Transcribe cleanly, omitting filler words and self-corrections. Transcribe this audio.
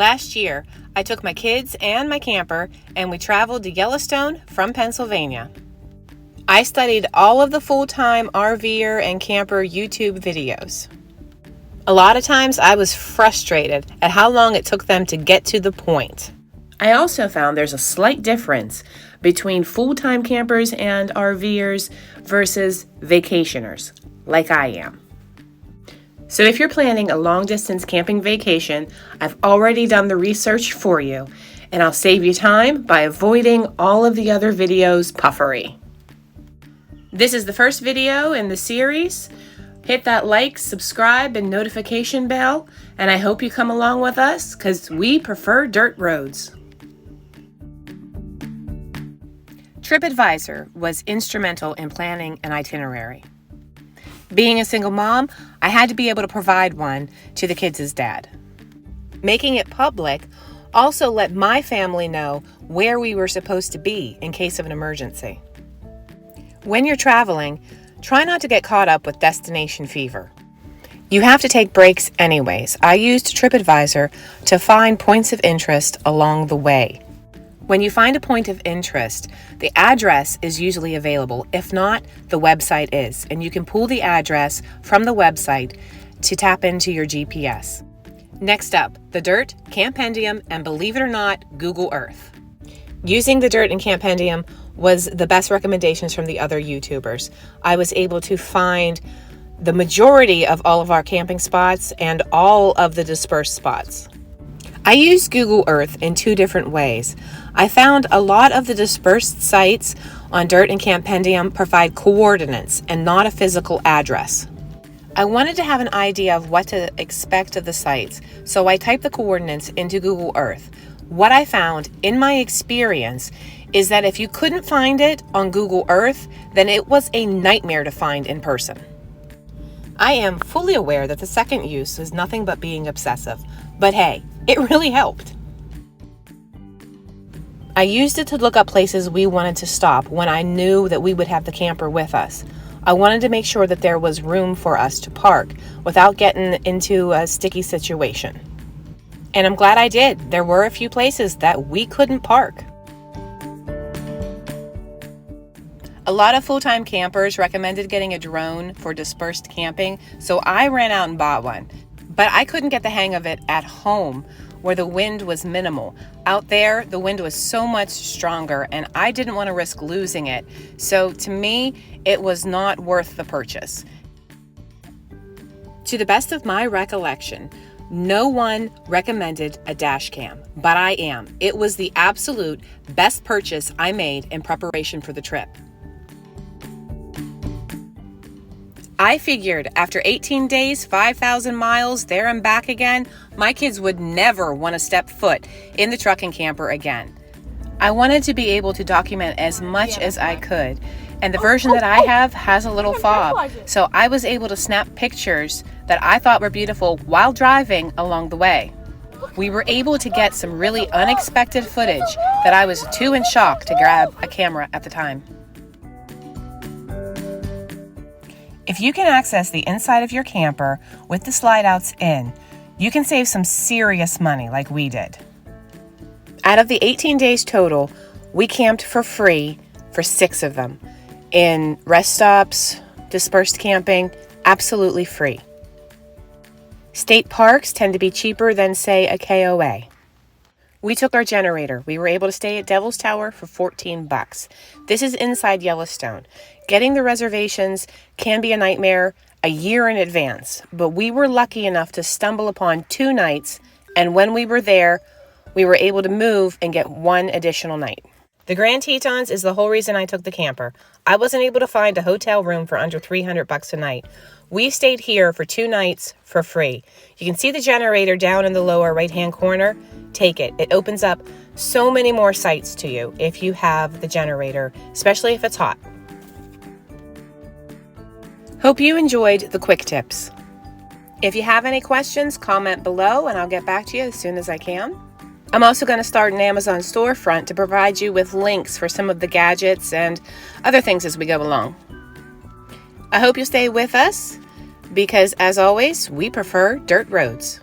Last year, I took my kids and my camper and we traveled to Yellowstone from Pennsylvania. I studied all of the full-time RVer and camper YouTube videos. A lot of times I was frustrated at how long it took them to get to the point. I also found there's a slight difference between full-time campers and RVers versus vacationers, like I am. So if you're planning a long-distance camping vacation, I've already done the research for you, and I'll save you time by avoiding all of the other videos' puffery. This is the first video in the series. Hit that like, subscribe, and notification bell, and I hope you come along with us because we prefer dirt roads. TripAdvisor was instrumental in planning an itinerary. Being a single mom, I had to be able to provide one to the kids' dad. Making it public also let my family know where we were supposed to be in case of an emergency. When you're traveling, try not to get caught up with destination fever. You have to take breaks anyways. I used TripAdvisor to find points of interest along the way. When you find a point of interest, the address is usually available. If not, the website is, and you can pull the address from the website to tap into your GPS. Next up, the Dirt, Campendium, and believe it or not, Google Earth. Using the Dirt and Campendium was the best recommendations from the other YouTubers. I was able to find the majority of all of our camping spots and all of the dispersed spots. I used Google Earth in two different ways. I found a lot of the dispersed sites on Dirt and Campendium provide coordinates and not a physical address. I wanted to have an idea of what to expect of the sites, so I typed the coordinates into Google Earth. What I found in my experience is that if you couldn't find it on Google Earth, then it was a nightmare to find in person. I am fully aware that the second use is nothing but being obsessive, but hey, it really helped. I used it to look up places we wanted to stop when I knew that we would have the camper with us. I wanted to make sure that there was room for us to park without getting into a sticky situation. And I'm glad I did. There were a few places that we couldn't park. A lot of full-time campers recommended getting a drone for dispersed camping, so I ran out and bought one. But I couldn't get the hang of it at home where the wind was minimal. Out there, the wind was so much stronger and I didn't want to risk losing it. So to me, it was not worth the purchase. To the best of my recollection, no one recommended a dash cam, but I am. It was the absolute best purchase I made in preparation for the trip. I figured after 18 days, 5,000 miles, there and back again, my kids would never want to step foot in the truck and camper again. I wanted to be able to document as much as I could, and the version that I have has a little fob, so I was able to snap pictures that I thought were beautiful while driving along the way. We were able to get some really unexpected footage that I was too in shock to grab a camera at the time. If you can access the inside of your camper with the slide outs in, you can save some serious money like we did. Out of the 18 days total, we camped for free for 6 of them. In rest stops, dispersed camping, absolutely free. State parks tend to be cheaper than, say, a KOA. We took our generator. We were able to stay at Devil's Tower for $14. This is inside Yellowstone. Getting the reservations can be a nightmare a year in advance, but we were lucky enough to stumble upon 2 nights, and when we were there, we were able to move and get 1 additional night. The Grand Tetons is the whole reason I took the camper. I wasn't able to find a hotel room for under $300 a night. We stayed here for 2 nights for free. You can see the generator down in the lower right-hand corner. Take it. It opens up so many more sights to you if you have the generator, especially if it's hot. Hope you enjoyed the quick tips. If you have any questions, comment below and I'll get back to you as soon as I can. I'm also going to start an Amazon storefront to provide you with links for some of the gadgets and other things as we go along. I hope you'll stay with us because, as always, we prefer dirt roads.